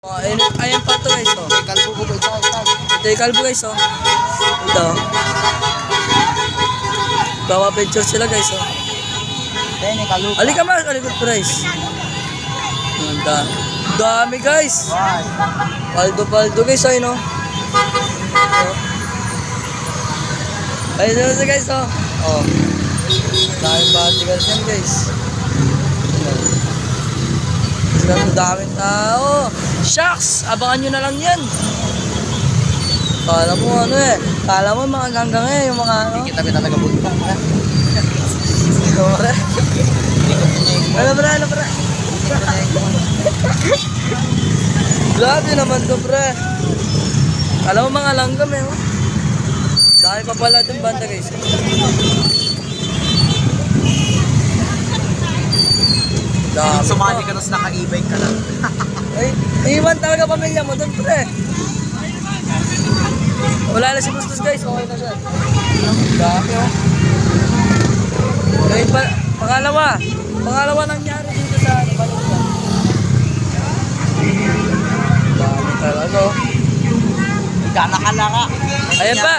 Oh, ayan pa ito guys, oh. May kalbo ko ba ito? Ito yung kalbo guys, oh. Ito. Bawa picture sila guys, oh. May kalbo. Halika mas, alikot price. Ganda. Dami guys. Paldo guys, ayun, oh. Ayun na guys, oh. Oh. Daming batigan yan guys. Ang daming tao. Shucks! Abangan nyo na lang yan. Kala mo ano eh. Kala mo mga ganggang eh. Yung mga ano. Kita taga-buntong. Pre. Ano pre? Grabe naman to pre. Kala mo mga langgam eh. Oh. Dahil pa pala itong banda guys. Dami Sumali ka na sa naka-e-bike ka lang. Ay, iwan talaga pamilya mo doon, pre. Wala na si Bustos, guys. Okay na siya. Dami, oh. Ngayon pa, pangalawa nangyari dito sa Balonga. Dami talaga, oh. Gana ka na nga. Ayan pa.